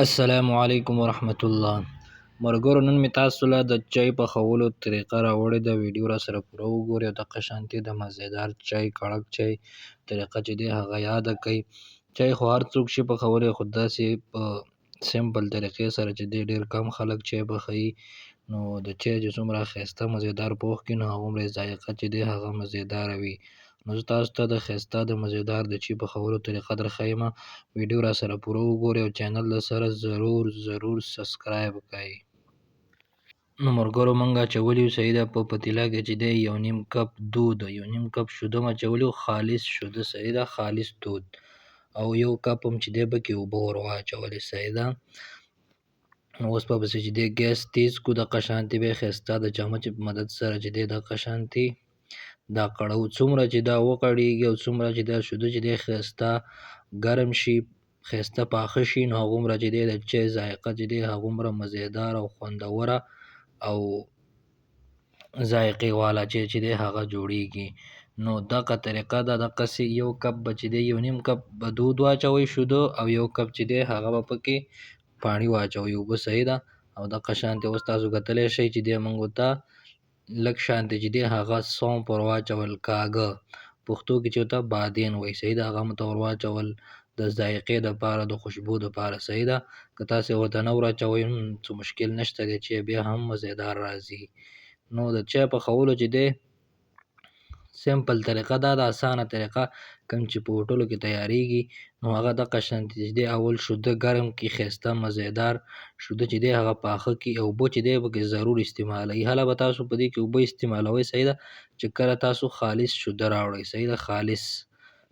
السلام علیکم ورحمت الله. مرګورو نن می تاسو له د چای پخولو طریقه راوړې ده. ویډیو را سره پوره وګورئ او دغه شانتې د مزیدار چای کړک چای طریقه چې دی هغه یاده کړئ. چای خو هر څوک شي پخولی، خو داسې په سمپل طریقې سره چې دی ډېر کم خلک چای پخوي. نو د چای چې څومره ښایسته مزیدار پوخ کړي نو هغومره ذایقه چې دی هغه مزیداره وي. نو زه تاسو ته د ښایسته د مزیدار د چای پخولو طریقه درښیم. ویډیو را سره پوره وګورئ او چینل د سره ضرور سبسکرایب کړئ. نو ملګرو موږ اچولي یو صحیح ده په پتیله کې چې دی 1.5 کپ دود، 1.5 کپ شوده مو اچولي، خالص شوده صحیح ده، خالص دود، او 1 کپ هم چې دی پکې اوبه ور واچولې صحیح ده. نو اوس په پسې چې دی ګیس تیز کړو دغه شانتې به یې ښایسته د چمچ په مدد سره چې دی دغه شانتې دا کړو څومره چې دا وکړېږي او څومره چې دا شوده چې دی ښایسته ګرم شي، ښایسته پاخه شي، نو هغومره چې دی د چای ذایقه چې دی هغومره مزیدار او خوندوره او ذایقې والا چای چې دی هغه جوړیږي. نو دغه طریقه ده. دقسې 1 کپ به چې دی 1.5 کپ به دود واچوئ شوده، او 1 کپ چې دی هغه به پکې پاڼې واچوئ اوبه صحیح ده. او دغه شانتې اوس تاسو کتلی شئ چې دی موږ ورته لږ شانتې چې دی هغه سونف ور واچول، کاږه پښتو کې چې ورته بادین وایي صحیح ده، هغه مو ته ور واچول د ذایقې دپاره د خوشبو دپاره صحیح ده. که تاسې ورته نه ور اچوئ څه مشکل نشته دی، چای بیا هم مزیدار راځي. نو د چای پخولو چې دی سمپل طریقه دا ده، اسانه طریقه کوم چې په هوټلو کې تیاریږي. نو هغه دغه شانتې چې دی اول شوده ګرم کړي، ښایسته مزیدار شوده چې دی هغه پاخه کړي، او اوبه چې دی پکې ضرور استعمالوي. هله به تاسو په دې کې اوبه استعمالوئ صحیح ده، چې کله تاسو خالص شوده راوړئ صحیح ده، خالص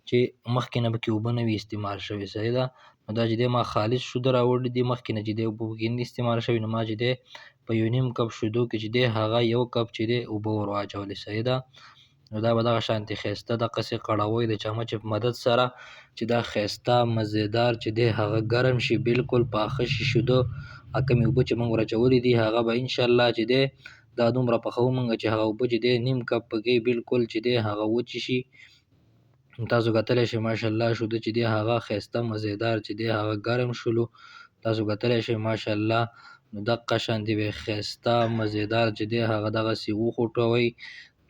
چې مخکې نه پکې اوبه نه وي استعمال شوي صحیح ده. نو دا چې دی ما خالص شوده راوړي دي، مخکې نه چې دی اوبه پکې نه استعمال شوي، نو ما چې دی په 1.5 کپ شودو کې چې دی هغه 1 کپ چې دی اوبه ور واچولې صحیح ده. نو دا به دغه شانتې ښایسته دقسې قړوئ د چمچ په مدد سره چې دا ښایسته مزیدار چې دی هغه ګرم شي، بالکل پاخه شي شوده. کمې اوبه چې موږ ور اچولې دي هغه به انشاءالله چې دی دا دومره پخوو موږ چې هغه اوبه چې دی 1.5 کپ پکې بالکل چې دی هغه وچې شي. تاسو کتلی شئ ماشاءالله شوده چې دی هغه ښایسته مزیدار چې دی هغه ګرم شولو، تاسو کتلی شئ ماشاءالله. نو دغه شانتې به ښایسته مزیدار چې دی هغه دغسې وخوټوئ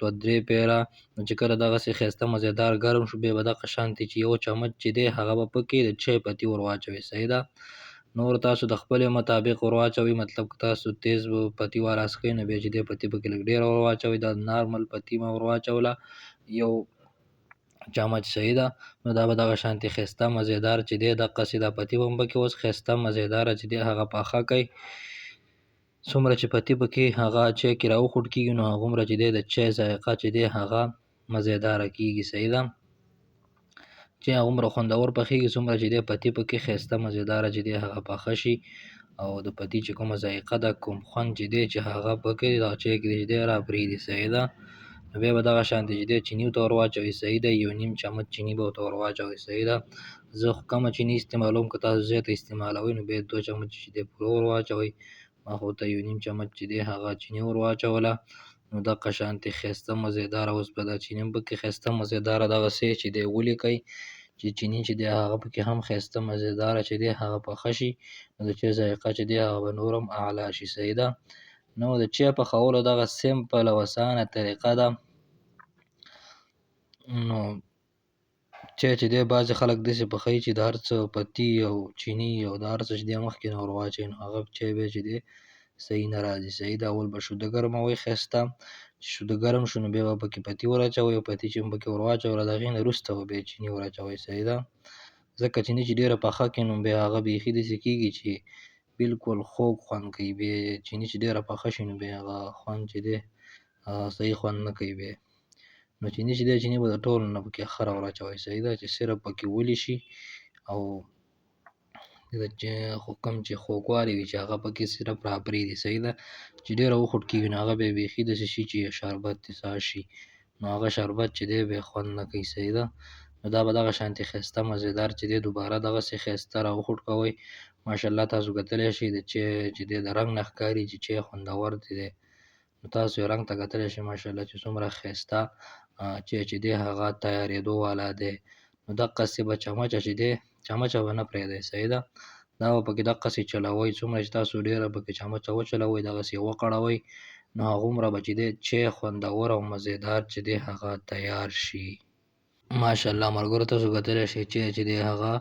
2-3 پیره. نو چې کله دغسې ښایسته مزیدار ګرم شو، بیا به دغه شانتې چې 1 چمچ چې دی هغه به پکې د چای پتی ور واچوئ صحیح ده. نور تاسو د خپلې مطابق ور واچوئ، مطلب که تاسو تیز پتی والا څښئ نو بیا چې دی پتی پکې لږ ډېره ور واچوئ. دا نارمل پتی مه ور واچوله 1 چمچ صحیح ده. نو دا به دغه شانتې ښایسته مزیدار چې دی دقسې دا پتی به هم پکې اوس ښایسته مزیداره چې دی هغه پاخه کړئ. څومره چې پتی پکې هغه چای کې راوخوټ کېږي نو هغومره چې دی د چای ذایقه چې دی هغه مزیداره کېږي صحیح ده. چای هغومره خوندور پخېږي څومره چې دی پتی پکې ښایسته مزیداره چې دی هغه پاخه شي، او د پتی چې کومه ذایقه ده کوم خوند چې دی چې هغه پکې دغه چای کې چې دی راپرېږدي صحیح ده. نو بیا به دغه شانتې چې دی چیني ورته ور واچوئ صحیح ده، 1.5 چمچ چیني به ورته ور واچوئ صحیح ده. زه خو کمه چیني استعمالوم، که تاسو زیاته استعمالوئ نو بیا 2 چمچ چې دی پوره ور واچوئ. ما خو ورته 1.5 چمچ چې دی هغه چیني ور واچوله. نو دغه شانتې ښایسته مزیداره اوس به دا چیني هم پکې ښایسته مزیداره دغسې چې دی ولیکئ چې چیني چې دی هغه پکې هم ښایسته مزیداره چې دی هغه پاخه شي، نو د چای ذایقه چې دی هغه به نور هم اعلی شي صحیح ده. نو د چای پخولو دغه سمپل او اسانه طریقه ده. نو چای چې دی بعضې خلک داسې پخوي چې د هر څه پتی او چیني او د هر څه چې دی مخکې نه ور واچوي، نو هغه چای بیا چې دی صحیح نه راځي صحیح ده. اول به شوده ګرموئ ښایسته، چې شوده ګرم شو نو بیا به پکې پتی ور اچوئ، او پتی چې مو پکې ور واچوله د هغې نه وروسته به بیا چیني ور اچوئ صحیح ده. ځکه چیني چې ډېره پاخه کړئ نو بیا هغه بیخي داسې کېږي چې بالکل خوږ خوند کوي. بیا چیني چې ډېره پاخه شي نو بیا هغه خوند چې دی صحیح خوند نه کوي بیا. نو چیني چې دی چیني به د ټولو نه پکې اخره ور اچوئ صحیح ده، چې سرپ پکې ولی شي، او د کوم چې خوږوالی وي چې هغه پکې سرپ راپرېږدي صحیح ده. چې ډېره وخوټ کېږي نو هغه بیا بیخي داسې شي چې شربت څښا شي، نو هغه شربت چې دی بیا خوند نه کوي صحیح ده. نو دا به دغه شانتې ښایسته مزیدار چې دی دوباره دغسې ښایسته راوخوټ کوئ. ماشاءالله تاسو کتلی شئ د چای چې دی د رنګ نه ښکاري چې چای خوندور دی. نو تاسو یې رنګ ته کتلی شئ ماشاءالله چې څومره ښایسته چای چې دی هغه تیارېدو والا دی. نو دقسې به چمچه چې دی چمچه به نه پرېږدئ صحیح ده، دا به پکې دقسې چلوئ، څومره چې تاسو ډېره پکې چمچه وچلوئ دغسې یې وکړوئ، نو هغومره به چې دی چای خوندور او مزېدار چې دی هغه تیار شي. ماشاءالله ملګرو تاسو کتلی شئ چای چې دی هغه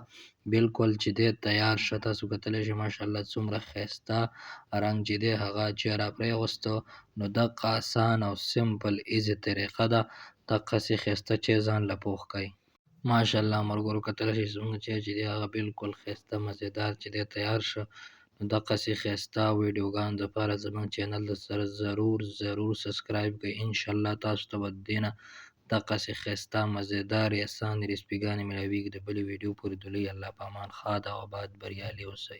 بالکل چې دی تیار شه. تاسو کتلی شئ ماشاءالله څومره ښایسته رنګ چې دی هغه چای را پرېوسته. نو دغه اسان او سمپل ایزي طریقه ده، دقسې ښایسته چای ځان له پوخ کړئ. ماشاءالله ملګرو کتلی شئ زموږ چای چې دی هغه بالکل ښایسته مزېدار چې دی تیار شه. نو دقسې ښایسته ویډیوګانو دپاره زموږ چینل سره ضرور سبسکرایب کړئ. انشاءالله تاسو ته به د دې نه دقسې ښایسته مزېدارې اسانې ریسیپيګانې میلاویږي. د بلې ویډیو پورې دلۍ الله په امان ښاد او اباد بریالي اوسئ.